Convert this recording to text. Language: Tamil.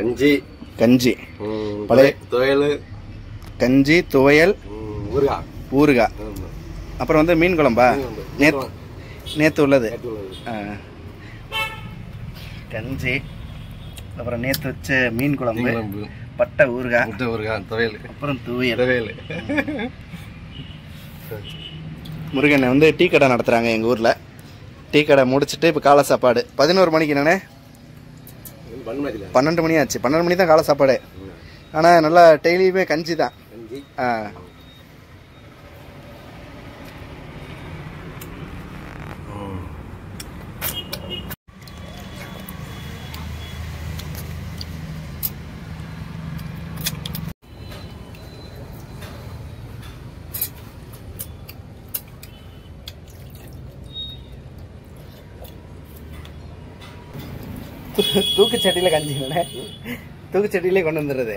கஞ்சி கஞ்சி பழைய துவையல் கஞ்சி துவையல் ஊறுகாய் ஊறுகாய் அப்புறம் வந்து மீன் குழம்பா நேற்று உள்ளது கஞ்சி அப்புறம் நேற்று வச்ச மீன் குழம்பு பட்டை ஊறுகாய் துவையல் அப்புறம் துவையல் முருகன் வந்து டீ கடை நடத்துகிறாங்க எங்கள் ஊரில் டீ கடை முடிச்சுட்டு இப்போ காலை சாப்பாடு 11 மணிக்கு என்னண்ணே 12 மணி ஆச்சு 12 மணி தான் காலை சாப்பாடு ஆனால் நல்லா டெய்லியுமே கஞ்சி தான் தூக்குச்சட்டியில கஞ்சி தூக்குச்சட்டியிலே கொண்டு வந்துடுறது